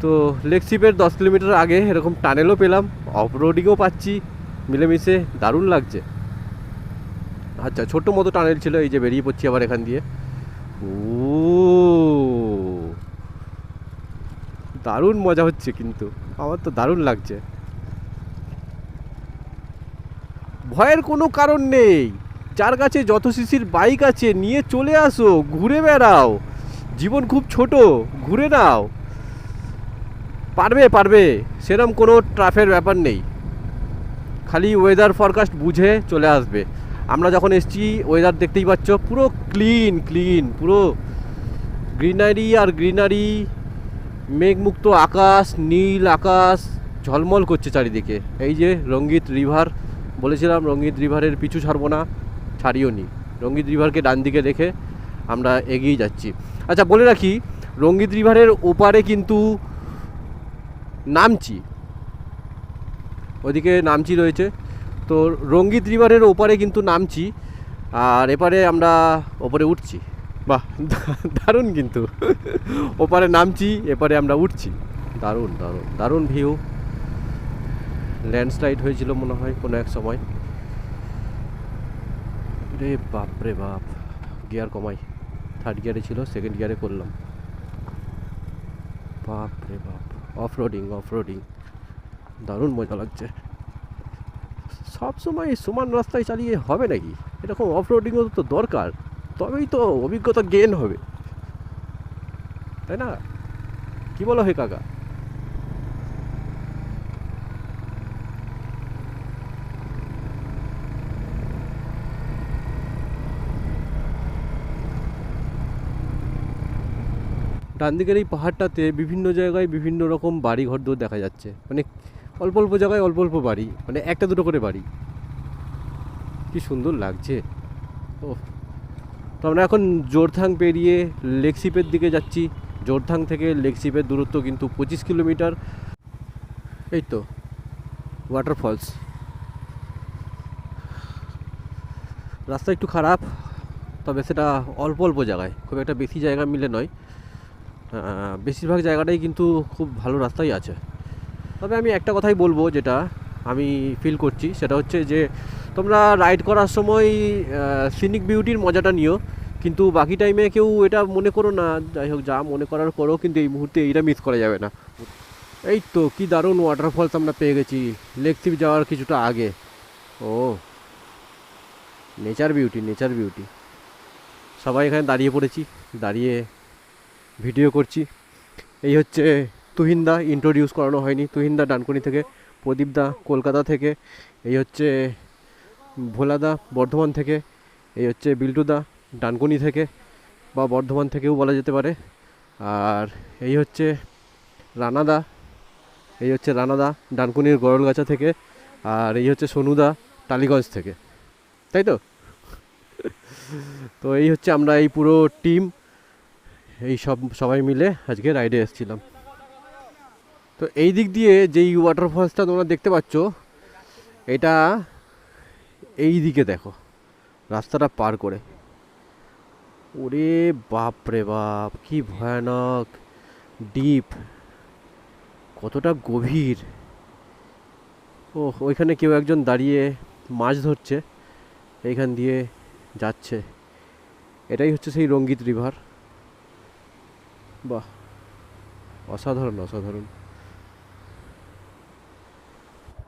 তো লেকশিপের 10 কিলোমিটার আগে এরকম টানেলও পেলাম, অফ রোডিংও পাচ্ছি, মিলেমিশে দারুণ লাগছে। আচ্ছা, ছোটো মতো টানেল ছিল, এই যে বেরিয়ে পড়ছি আবার এখান দিয়ে। ও দারুণ মজা হচ্ছে, কিন্তু আমার তো দারুণ লাগছে। ভয়ের কোনো কারণ নেই, যার কাছে যত সিসির বাইক আছে নিয়ে চলে আসো, ঘুরে বেড়াও, জীবন খুব ছোট, ঘুরে নাও। পারবে পারবে, সেরকম কোনো ট্রাফের ব্যাপার নেই, খালি ওয়েদার ফরকাস্ট বুঝে চলে আসবে। আমরা যখন এসছি ওয়েদার দেখতেই পাচ্ছ, পুরো ক্লিন ক্লিন, পুরো গ্রিনারি আর গ্রিনারি, মেঘমুক্ত আকাশ, নীল আকাশ ঝলমল করছে চারিদিকে। এই যে রঙ্গিত রিভার, বলেছিলাম রঙ্গিত রিভারের পিছু ছাড়বো না, ছাড়িও নি। রঙ্গিত রিভারকে ডান দিকে রেখে আমরা এগিয়ে যাচ্ছি। আচ্ছা বলে রাখি, রঙ্গিত রিভারের ওপারে কিন্তু নামচি, ওদিকে নামচি রয়েছে, তো রঙ্গিত রিভারের ওপারে কিন্তু নামচি, আর এপারে আমরা ওপরে উঠছি। বাহ, দারুণ কিন্তু। ওপারে নামছি, এপারে আমরা উঠছি, দারুণ দারুণ দারুণ ভিউ। ল্যান্ডস্লাইড হয়েছিল মনে হয় কোনো এক সময়। রে বাপ রে বাপ, গিয়ার কমাই, থার্ড গিয়ারে ছিল, সেকেন্ড গিয়ারে করলাম। বাপ রে বাপ, অফ রোডিং অফ রোডিং, দারুণ মজা লাগছে। সব সময় সমান রাস্তায় চালিয়ে হবে নাকি? এরকম অফ রোডিংও তো দরকার, তবেই তো অভিজ্ঞতা গেইন হবে, তাই না? কি বলো হে কাকা? ডান দিকের এই পাহাড়টাতে বিভিন্ন জায়গায় বিভিন্ন রকম বাড়ি ঘর দৌড় দেখা যাচ্ছে, মানে অল্প অল্প জায়গায় অল্প অল্প বাড়ি, মানে একটা দুটো করে বাড়ি, কি সুন্দর লাগছে। ও, তো আমরা এখন জোরথাং পেরিয়ে লেকশিপের দিকে যাচ্ছি। জোরথাং থেকে লেকশিপের দূরত্ব কিন্তু 25 কিলোমিটার। এই তো ওয়াটারফলস। রাস্তা একটু খারাপ, তবে সেটা অল্প অল্প জায়গায়, খুব একটা বেশি জায়গা মিলে নয়, বেশিরভাগ জায়গাটাই কিন্তু খুব ভালো রাস্তাই আছে। তবে আমি একটা কথাই বলবো, যেটা আমি ফিল করছি, সেটা হচ্ছে যে তোমরা রাইড করার সময় সিনিক বিউটির মজাটা নিও, কিন্তু বাকি টাইমে কেউ এটা মনে করো না। যাই হোক, যা মনে করার করো, কিন্তু এই মুহূর্তে এইটা মিস করা যাবে না। এই তো কি দারুণ ওয়াটারফলস আমরা পেয়ে গেছি লেকশিপ যাওয়ার কিছুটা আগে। ও, নেচার বিউটি, নেচার বিউটি। সবাই এখানে দাঁড়িয়ে পড়েছি, দাঁড়িয়ে ভিডিও করছি। এই হচ্ছে তুহিনদা, ইন্ট্রোডিউস করানো হয়নি, তুহিনদা ডানকুনি থেকে, প্রদীপদা কলকাতা থেকে, এই হচ্ছে ভোলাদা বর্ধমান থেকে, এই হচ্ছে বিল্টুদা ডানকুনি থেকে বা বর্ধমান থেকেও বলা যেতে পারে, আর এই হচ্ছে রানাদা, এই হচ্ছে রানাদা ডানকুনির গরলগাছা থেকে, আর এই হচ্ছে সোনুদা টালিগঞ্জ থেকে, তাই তো? তো এই হচ্ছে আমরা এই পুরো টিম, এই সবাই মিলে আজকে রাইডে এসেছিলাম। তো এই দিক দিয়ে যেই ওয়াটারফলসটা তোমরা দেখতে পাচ্ছ, এটা এই দিকে দেখো, রাস্তাটা পার করে, ওরে বাপ রে বাপ, কি ভয়ানক ডিপ, কতটা গভীর। ও, ওইখানে কেউ একজন দাঁড়িয়ে মাছ ধরছে, এইখান দিয়ে যাচ্ছে। এটাই হচ্ছে সেই রঙ্গিত রিভার। বাহ, অসাধারণ অসাধারণ।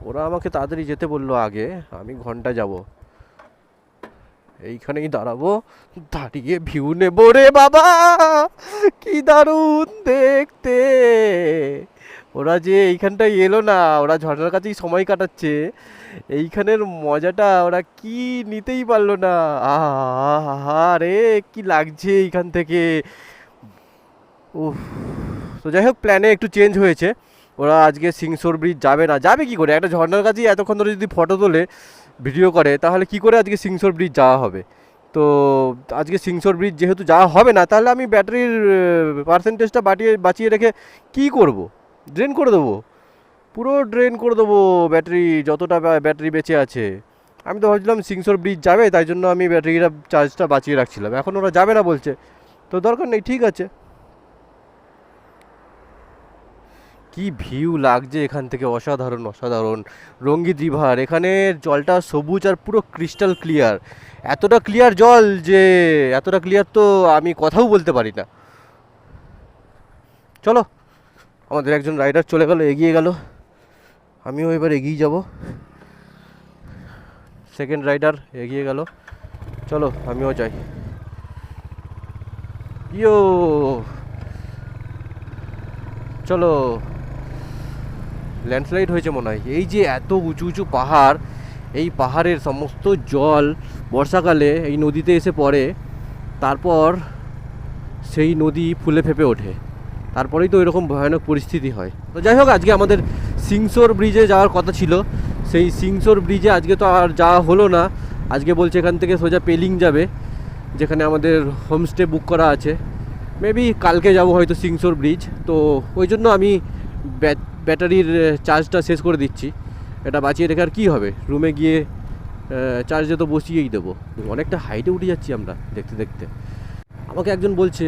ওরা আমাকে তাড়াতাড়ি যেতে বললো আগে, আমি ঘন্টা যাব, এইখানেই দাঁড়াবো, দাঁড়িয়ে ভিউ নেবো। রে বাবা, কি দারুণ দেখতে। ওরা যে এইখানটায় এলো না, ওরা ঝর্ণার কাছেই সময় কাটাচ্ছে, এইখানের মজাটা ওরা কি নিতেই পারলো না। আহা রে, কি লাগছে এইখান থেকে। উফ। তো যাই হোক, প্ল্যানে একটু চেঞ্জ হয়েছে, ওরা আজকে সিংসোর ব্রিজ যাবে না। যাবে কি করে? একটা ঝর্ণার কাছেই এতক্ষণ ধরে যদি ফটো তোলে, ভিডিও করে, তাহলে কি করে আজকে সিংসোর ব্রিজ যাওয়া হবে? তো আজকে সিংসোর ব্রিজ যেহেতু যাওয়া হবে না, তাহলে আমি ব্যাটারির পার্সেন্টেজটা বাঁচিয়ে রেখে কি করব? ড্রেন করে দেবো, পুরো ড্রেন করে দেবো ব্যাটারি, যতটা ব্যাটারি বেঁচে আছে। আমি তো ভাবছিলাম সিংসোর ব্রিজ যাবে, তাই জন্য আমি ব্যাটারিটা চার্জটা বাঁচিয়ে রাখছিলাম। এখন ওরা যাবে না বলছে, তো দরকার নেই, ঠিক আছে। কি ভিউ লাগছে এখান থেকে, অসাধারণ অসাধারণ। রঙ্গিত রিভার, এখানের জলটা সবুজ আর পুরো ক্রিস্টাল ক্লিয়ার, এতটা ক্লিয়ার জল যে এতটা ক্লিয়ার তো আমি কথাও বলতে পারি না। চলো, আমাদের একজন রাইডার চলে গেল, এগিয়ে গেল, আমিও এবার এগিয়ে যাব। সেকেন্ড রাইডার এগিয়ে গেল, চলো আমিও যাই। ইয়ো, চলো। ল্যান্ডস্লাইড হয়েছে মনে হয়। এই যে এত উঁচু উঁচু পাহাড়, এই পাহাড়ের সমস্ত জল বর্ষাকালে এই নদীতে এসে পড়ে, তারপর সেই নদী ফুলে ফেঁপে ওঠে, তারপরেই তো এরকম ভয়ানক পরিস্থিতি হয়। তো যাই হোক, আজকে আমাদের সিংসোর ব্রিজে যাওয়ার কথা ছিল, সেই সিংসোর ব্রিজে আজকে তো আর যাওয়া হলো না। আজকে বলছে এখান থেকে সোজা পেলিং যাবে, যেখানে আমাদের হোমস্টে বুক করা আছে। মেবি কালকে যাব হয়তো সিংসোর ব্রিজ। তো ওই জন্য আমি ব্যাটারির চার্জটা শেষ করে দিচ্ছি। এটা বাঁচিয়ে রেখে আর কী হবে, রুমে গিয়ে চার্জে তো বসিয়েই দেবো। অনেকটা হাইটে উঠে যাচ্ছি আমরা দেখতে দেখতে। আমাকে একজন বলছে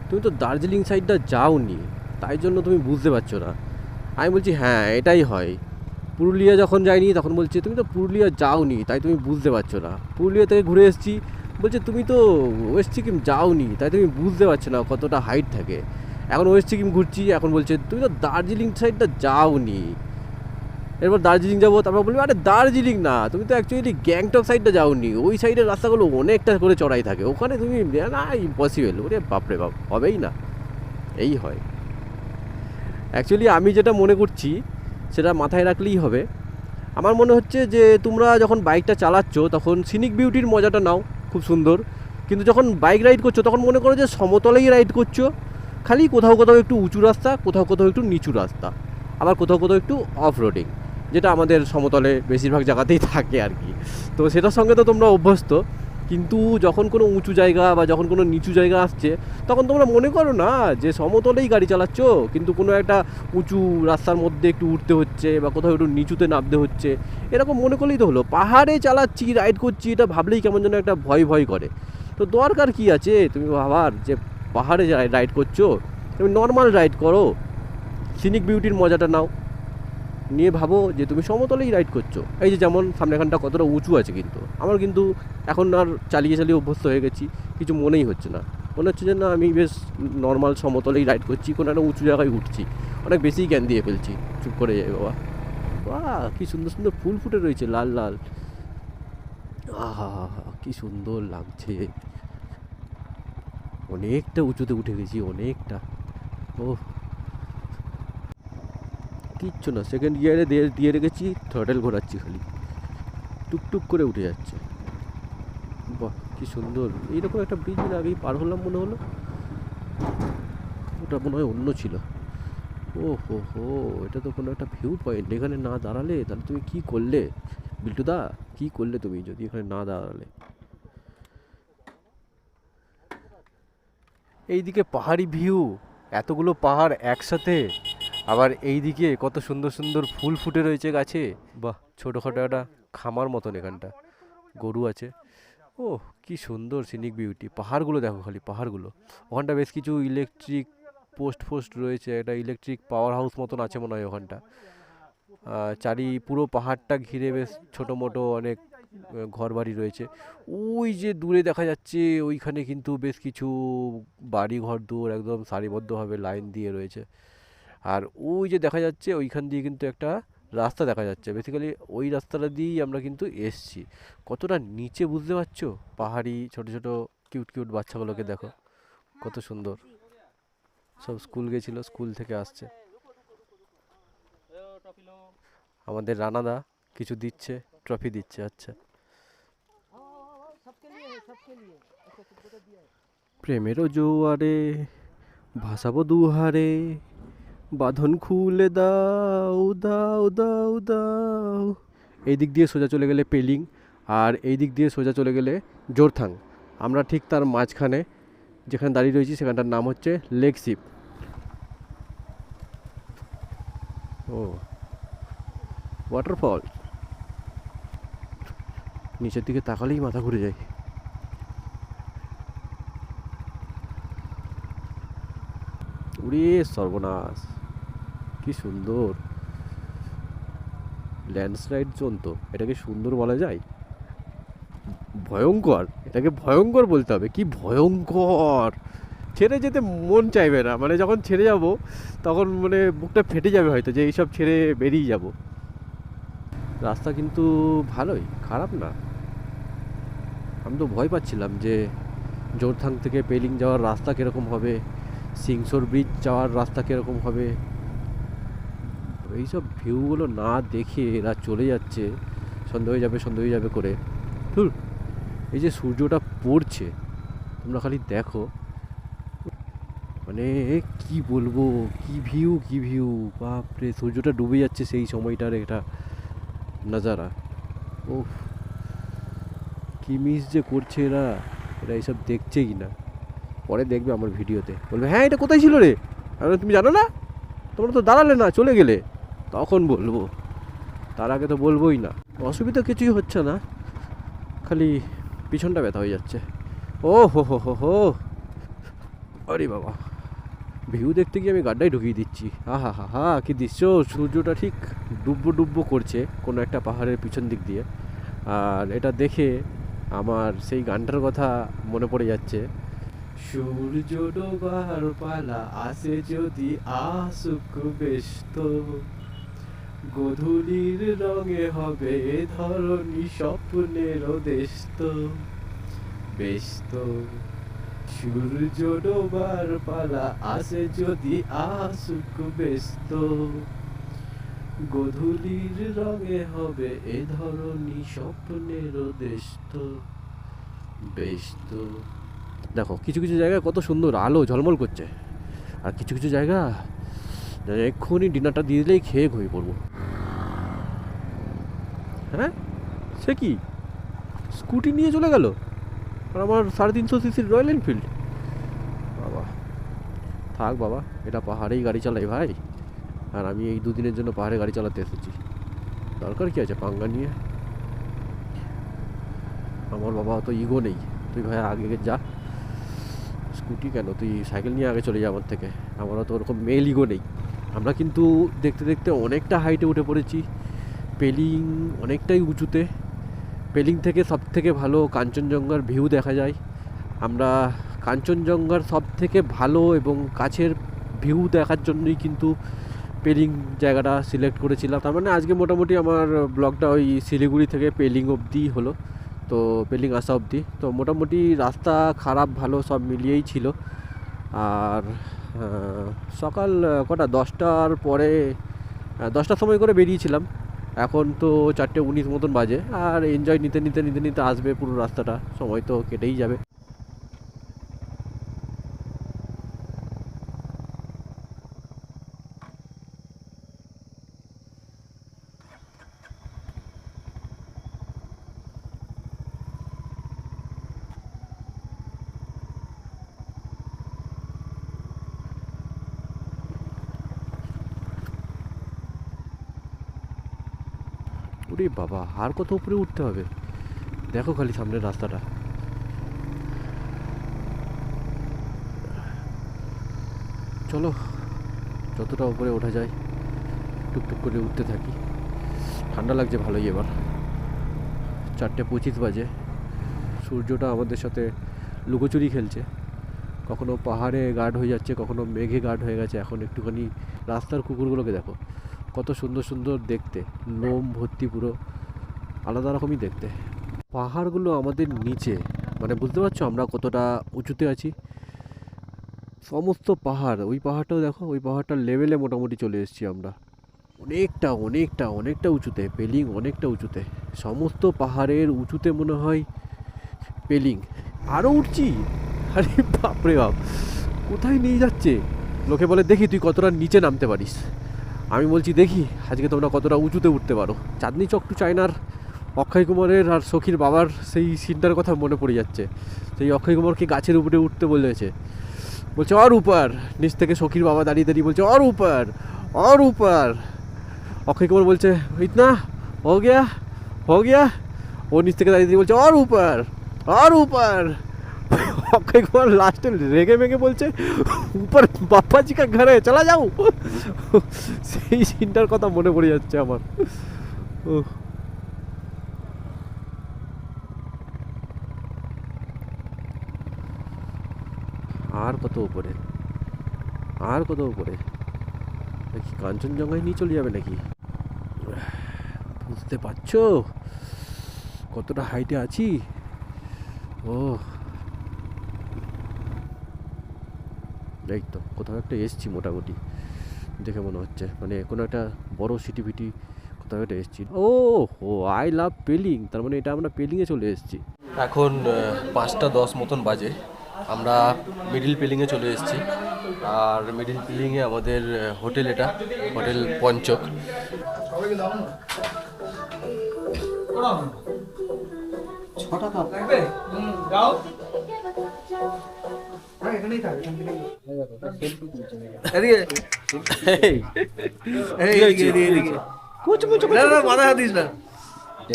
তুমি তো দার্জিলিং সাইডটা যাওনি, তাই জন্য তুমি বুঝতে পারছো না। আমি বলছি হ্যাঁ এটাই হয়, পুরুলিয়া যখন যাইনি তখন বলছে তুমি তো পুরুলিয়া যাওনি তাই তুমি বুঝতে পারছো না। পুরুলিয়া থেকে ঘুরে এসেছি, বলছে তুমি তো ওয়েস্ট সিকিম যাওনি তাই তুমি বুঝতে পারছো না কতটা হাইট থাকে। এখন ওয়েস্ট সিকিম ঘুরছি, এখন বলছে তুমি তো দার্জিলিং সাইডটা যাওনি। এরপর দার্জিলিং যাবো, তারপর বলবি আরে দার্জিলিং না, তুমি তো অ্যাকচুয়ালি গ্যাংটক সাইডটা যাওনি, ওই সাইডের রাস্তাগুলো অনেকটা করে চড়াই থাকে, ওখানে তুমি না ইম্পসিবল। ওরে বাপরে বাপ, হবেই না, এই হয়। অ্যাকচুয়ালি আমি যেটা মনে করছি সেটা মাথায় রাখলেই হবে। আমার মনে হচ্ছে যে তোমরা যখন বাইকটা চালাচ্ছ তখন সিনিক বিউটির মজাটা নাও, খুব সুন্দর। কিন্তু যখন বাইক রাইড করছো তখন মনে করো যে সমতলেই রাইড করছো, খালি কোথাও কোথাও একটু উঁচু রাস্তা, কোথাও কোথাও একটু নিচু রাস্তা, আবার কোথাও কোথাও একটু অফ রোডিং, যেটা আমাদের সমতলে বেশিরভাগ জায়গাতেই থাকে আর কি। তো সেটার সঙ্গে তো তোমরা অভ্যস্ত। কিন্তু যখন কোনো উঁচু জায়গা বা যখন কোনো নিচু জায়গা আসছে, তখন তোমরা মনে করো না যে সমতলেই গাড়ি চালাচ্ছ, কিন্তু কোনো একটা উঁচু রাস্তার মধ্যে একটু উঠতে হচ্ছে বা কোথাও একটু নিচুতে নামতে হচ্ছে, এরকম মনে করলেই তো হলো। পাহাড়ে চালাচ্ছি, রাইড করছি, এটা ভাবলেই কেমন যেন একটা ভয় ভয় করে। তো দরকার কি আছে তুমি ভাবার যে পাহাড়ে রাইড করছো, তুমি নর্মাল রাইড করো, সিনিক বিউটির মজাটা নাও, নিয়ে ভাবো যে তুমি সমতলেই রাইড করছো। এই যে যেমন সামনেখানটা কতটা উঁচু আছে, কিন্তু আমার কিন্তু এখন আর চালিয়ে চালিয়ে অভ্যস্ত হয়ে গেছি, কিছু মনেই হচ্ছে না। মনে হচ্ছে যে না আমি বেশ নর্মাল সমতলেই রাইড করছি, কোনো একটা উঁচু জায়গায় উঠছি, অনেক বেশিই জ্ঞান দিয়ে ফেলছি, চুপ করে যাই বাবা। বাহ কি সুন্দর সুন্দর ফুল ফুটে রয়েছে, লাল লাল, আহা কি সুন্দর লাগছে। অনেকটা উঁচুতে উঠে গেছি, অনেকটা। ও কিচ্ছু না, সেকেন্ড গিয়ারে দিয়ে রেখেছি, থ্রটেল ঘোরাচ্ছি খালি, টুকটুক করে উঠে যাচ্ছে। বাহ কি সুন্দর। এইরকম একটা ব্রিজ মানে আগেই পার হলাম মনে হলো, ওটা মনে হয় অন্য ছিল। ও হো হো, এটা তো কোনো একটা ভিউ পয়েন্ট। এখানে না দাঁড়ালে তাহলে তুমি কি করলে বিল্টুদা, কি করলে তুমি যদি এখানে না দাঁড়ালে। এইদিকে পাহাড়ি ভিউ, এতগুলো পাহাড় একসাথে, আবার এইদিকে কত সুন্দর সুন্দর ফুল ফুটে রয়েছে গাছে। বাহ, ছোটোখাটো একটা খামার মতন এখানটা, গরু আছে। ও কি সুন্দর সিনিক বিউটি। পাহাড়গুলো দেখো খালি, পাহাড়গুলো। ওখানটা বেশ কিছু ইলেকট্রিক পোস্ট রয়েছে, একটা ইলেকট্রিক পাওয়ার হাউস মতন আছে মনে হয় ওখানটা। পুরো পাহাড়টা ঘিরে বেশ ছোটো মোটো অনেক ঘর বাড়ি রয়েছে। ওই যে দূরে দেখা যাচ্ছে, ওইখানে কিন্তু বেশ কিছু বাড়ি ঘর দূর একদম সারিবদ্ধভাবে লাইন দিয়ে রয়েছে। আর ওই যে দেখা যাচ্ছে ওইখান দিয়ে কিন্তু একটা রাস্তা দেখা যাচ্ছে, বেসিক্যালি ওই রাস্তাটা দিয়েই আমরা কিন্তু এসছি। কতটা নিচে বুঝতে পারছো, পাহাড়ি ছোট ছোট কিউট কিউট বাচ্চাগুলোকে দেখো কত সুন্দর, সব স্কুল গেছিল, স্কুল থেকে আসছে। আমাদের রানাদা কিছু দিচ্ছে, ট্রফি দিচ্ছে। আচ্ছা, প্রেমেরও জোয়ারে ভাসাবো দুহারে, বাঁধন খুলে দাও দাও দাও দাও। এই দিক দিয়ে সোজা চলে গেলে পেলিং, আর এই দিক দিয়ে সোজা চলে গেলে জোরথাং। আমরা ঠিক তার মাঝখানে যেখানে দাঁড়িয়ে রয়েছি সেখানটার নাম হচ্ছে লেকশিপ। ও ওয়াটারফল, নিচের দিকে তাকালেই মাথা ঘুরে যায়। উড়ে সর্বনাশ, কি সুন্দর ল্যান্ডস্লাইড জোন। তো এটাকে সুন্দর বলা যায়? ভয়ঙ্কর, এটাকে ভয়ঙ্কর বলতে হবে। কি ভয়ঙ্কর, ছেড়ে যেতে মন চাইবে না, মানে যখন ছেড়ে যাব তখন মানে বুকটা ফেটে যাবে হয়তো, যে এইসব ছেড়ে বেরিয়ে যাব। রাস্তা কিন্তু ভালোই, খারাপ না। আমি তো ভয় পাচ্ছিলাম যে জোরথাং থেকে পেলিং যাওয়ার রাস্তা কীরকম হবে, সিংসোর ব্রিজ যাওয়ার রাস্তা কীরকম হবে। এইসব ভিউগুলো না দেখে এরা চলে যাচ্ছে সন্ধ্যা হয়ে যাবে সন্ধ্যা হয়ে যাবে করে। ধুর, এই যে সূর্যটা পড়ছে তোমরা খালি দেখো, মানে কি বলবো, কি ভিউ কি ভিউ, বাপরে সূর্যটা ডুবে যাচ্ছে সেই সময়টার এটা নজারা। ও কি মিস যে করছে এরা, এরা এইসব দেখছে কি না, পরে দেখবে আমার ভিডিওতে বলবে হ্যাঁ এটা কোথায় ছিল রে, আরে তুমি জানো না, তোমরা তো দাঁড়ালে না চলে গেলে, তখন বলবো, তার আগে তো বলবোই না। অসুবিধা কিছুই হচ্ছে না, খালি পিছনটা ব্যথা হয়ে যাচ্ছে। ও হো হো হো হো, আরে বাবা, ভিউ দেখতে গিয়ে আমি গাড্ডায় ঢুকিয়ে দিচ্ছি। হা হা হা হা, কি দৃশ্য, সূর্যটা ঠিক ডুববো ডুববো করছে কোনো একটা পাহাড়ের পিছন দিক দিয়ে। আর এটা দেখে আমার সেই গানটার কথা মনে পড়ে যাচ্ছে, সূর্য ডোবার পালা আসে যদি আসুক ব্যস্ত, গধূলির রঙে হবে ধরনী স্বপ্নের দেশ তো, ব্যস্ত সূর্য ডোবার পালা আসে যদি আসুক ব্যস্ত, গধূলির রঙে হবে এ ধরনী স্বপ্নের দেশ তো, ব্যস্ত। দেখো কিছু কিছু জায়গায় কত সুন্দর আলো ঝলমল করছে, আর কিছু কিছু জায়গা এক্ষুনি ডিনারটা দিয়ে দিলেই খেয়ে ঘুমিয়ে পড়বো। হ্যাঁ সে কি, স্কুটি নিয়ে চলে গেল, আর আমার 350 সিসির রয়্যাল এনফিল্ড। বাবা থাক বাবা, এটা পাহাড়েই গাড়ি চালাই ভাই, আর আমি এই দুদিনের জন্য পাহাড়ে গাড়ি চালাতে এসেছি, দরকার কি আছে পাঙ্গা নিয়ে। আমার বাবা অত ইগো নেই, তুই ভাই আগে যা, স্কুটি কেন, তুই সাইকেল নিয়ে আগে চলে যা আমার থেকে, আমারও তো ওরকম মেল ইগো নেই। আমরা কিন্তু দেখতে দেখতে অনেকটা হাইটে উঠে পড়েছি, পেলিং অনেকটাই উঁচুতে, পেলিং থেকে সব থেকে ভালো কাঞ্চনজঙ্ঘার ভিউ দেখা যায়। আমরা কাঞ্চনজঙ্ঘার সব থেকে ভালো এবং কাছের ভিউ দেখার জন্যই কিন্তু পেলিং জায়গাটা সিলেক্ট করেছিলাম। তার মানে আজকে মোটামুটি আমার ব্লগটা ওই শিলিগুড়ি থেকে পেলিং অবধি হলো, তো পেলিং আসা অবধি তো মোটামুটি রাস্তা খারাপ ভালো সব মিলিয়েই ছিল। আর সকাল কটা 10টার পরে 10টার সময় করে বেরিয়েছিলাম, এখন তো 4:19 মতন বাজে, আর এনজয় নিতে নিতে নিতে নিতে আসবে পুরো রাস্তাটা, সময় তো কেটেই যাবে। ওরে বাবা, আর কত উপরে উঠতে হবে, দেখো খালি সামনের রাস্তাটা। চলো যতটা উপরে ওঠা যায় টুকটুক করে উঠতে থাকি। ঠান্ডা লাগছে ভালোই এবার, 4:25 বাজে, সূর্যটা আমাদের সাথে লুকোচুরি খেলছে, কখনো পাহাড়ে গার্ড হয়ে যাচ্ছে, কখনো মেঘে গার্ড হয়ে গেছে। এখন একটুখানি রাস্তার কুকুরগুলোকে দেখো, কত সুন্দর সুন্দর দেখতে, লোম ভর্তি, পুরো আলাদা রকমই দেখতে। পাহাড়গুলো আমাদের নিচে, মানে বুঝতে পারছো আমরা কতটা উঁচুতে আছি, সমস্ত পাহাড়, ওই পাহাড়টাও দেখো, ওই পাহাড়টার লেভেলে মোটামুটি চলে এসেছি আমরা, অনেকটা অনেকটা অনেকটা উঁচুতে, পেলিং অনেকটা উঁচুতে, সমস্ত পাহাড়ের উঁচুতে মনে হয় পেলিং। আরও উঠছি, আরে বাপরে বাপ, কোথায় নিয়ে যাচ্ছে। লোকে বলে দেখি তুই কতটা নিচে নামতে পারিস, আমি বলছি দেখি আজকে তোমরা কতটা উঁচুতে উঠতে পারো। চাঁদনি চক টু চায়নার অক্ষয় কুমারের আর সখীর বাবার সেই সিনটার কথা মনে পড়ে যাচ্ছে। সেই অক্ষয় কুমারকে গাছের উপরে উঠতে বলেছে, বলছে और ऊपर, নিচ থেকে সখীর বাবা দাঁড়িয়ে দাঁড়িয়ে বলছে और ऊपर और ऊपर, অক্ষয় কুমার বলছে ইতনা हो गया, ও নিচ থেকে দাঁড়িয়ে দাঁড়িয়ে বলছে और ऊपर और ऊपर। অক্ষয় কুমার লাস্টে রেগে মেগে বলছে উপর বাপ্পাজি কা ঘর है চলা যাও। সেই সিনটার কথা মনে পড়ে যাচ্ছে আমার। আর কত উপরে, আর কত উপরে, নাকি কাঞ্চনজঙ্ঘায় নিয়ে চলে যাবে নাকি, বুঝতে পারছো কতটা হাইটে আছি। ও এই তো কোথাও একটা এসছি মোটামুটি, দেখে মনে হচ্ছে, মানে কোনো একটা বড় সিটি ফিটি কোথাও একটা এসেছি। ও ও, আই লাভ পেলিং, তার মানে এটা আমরা পেলিংয়ে চলে এসেছি। এখন 5:10 মতন বাজে, আমরা মিডিল পেলিংয়ে চলে এসেছি। আর মিডিল পেলিংয়ে আমাদের হোটেল, এটা হোটেল পঞ্চক।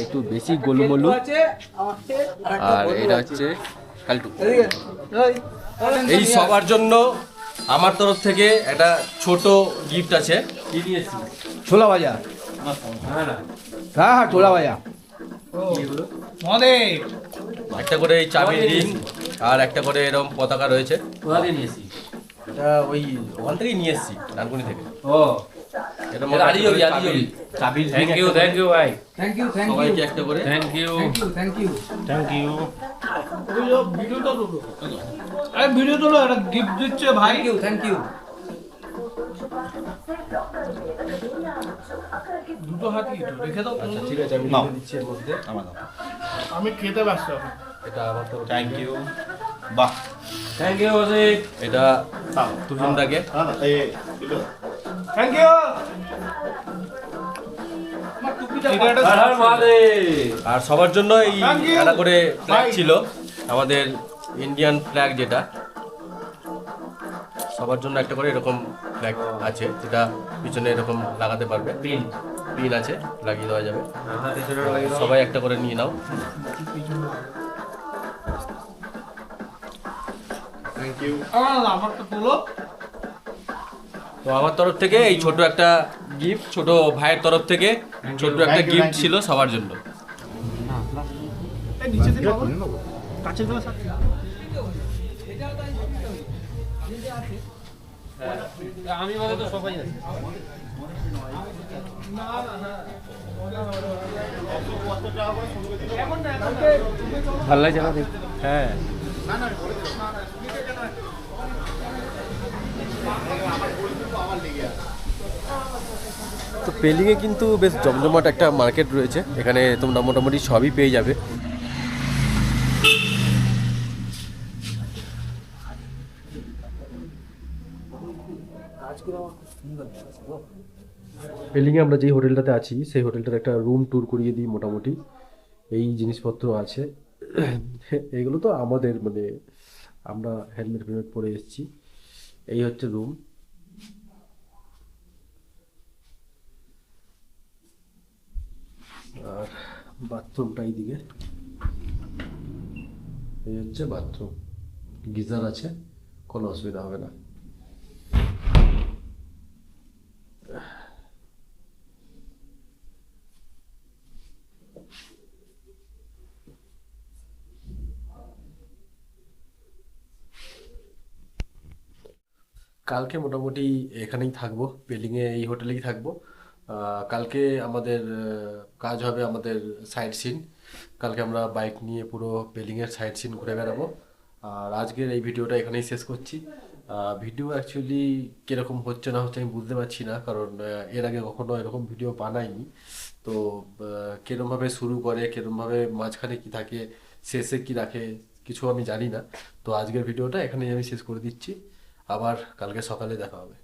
একটু বেশি গোলমলু। আর এটা হচ্ছে কালটু। এই সবার জন্য আমার তরফ থেকে একটা ছোট গিফট আছে। কি নিয়েছি? छोला भाजा हाँ हाँ छोला भाजा একটা করে এই চাবির রিং আর একটা করে এরকম পতাকা রয়েছে। কোথা দিয়ে নিয়েছি? এটা ওই ওখান থেকেই নিয়ে এসেছি, ডানকুনি থেকে। ও এটা এটা আদি যোগী, আদি যোগী। চাবির ring থ্যাংক ইউ ভাই, সবাইকে একটা করে। Thank you. ভিডিও তোলো একটা গিফট দিচ্ছে ভাই থ্যাংক ইউ। দুটো হাতি রেখে দাও আচ্ছা ঠিক আছে, আমি লিখে দিচ্ছি এর মধ্যে। আমি খেতে ব্যস্ত এটা আমার তরফ থ্যাংক ইউ বাহ থ্যাংক ইউ ওসিক। এটা তুজুনদাকে। Thank you Har Har Mahadev. আর সবার জন্য এই Thank you. একটা করে ফ্ল্যাগ Bye. ছিল, আমাদের ইন্ডিয়ান ফ্ল্যাগ, যেটা সবার জন্য একটা করে এরকম ফ্ল্যাগ আছে, যেটা পিছনে এরকম লাগাতে পারবে। পিন। পিন আছে, লাগিয়ে দেওয়া যাবে। সবাই একটা করে নিয়ে নাও। আমারটা তোলো তো আমার তরফ থেকে এই ছোট একটা গিফট, ছোট ভাইয়ের তরফ থেকে ছোট একটা গিফট ছিল সবার জন্য। নিচে থেকে কাছের গ্লাস আমি বলে তো সবাই আছে। ভালো লাগছে না? হ্যাঁ, তো পেলিংয়ে কিন্তু বেশ জমজমাট একটা মার্কেট রয়েছে। এখানে তোমরা মোটামুটি সবই পেয়ে যাবে। পেলিংয়ে আমরা যেই হোটেলটাতে আছি, সেই হোটেলটার একটা রুম ট্যুর করিয়ে দিই। মোটামুটি এই জিনিসপত্র আছে। এগুলো তো আমাদের, মানে আমরা হেলমেট ফেলমেট পরে এসেছি। এই হচ্ছে রুম। আর বাথরুমটা এইদিকে। এই হচ্ছে বাথরুম, গিজার আছে, কোনো অসুবিধা হবে না। কালকে মোটামুটি এখানেই থাকবো, পেলিংয়ে এই হোটেলেই থাকবো। কালকে আমাদের কাজ হবে আমাদের সাইট সিন। কালকে আমরা বাইক নিয়ে পুরো পেলিংয়ের সাইট সিন ঘুরে বেড়াবো। আর আজকের এই ভিডিওটা এখানেই শেষ করছি। ভিডিও অ্যাকচুয়ালি কীরকম হচ্ছে না হচ্ছে আমি বুঝতে পারছি না, কারণ এর আগে কখনো এরকম ভিডিও বানাইনি। তো কীরমভাবে শুরু করে, কীরমভাবে মাঝখানে কী থাকে, শেষে কী রাখে, কিছু আমি জানি না। তো আজকের ভিডিওটা এখানেই আমি শেষ করে দিচ্ছি। আবার কালকে সকালে দেখা হবে।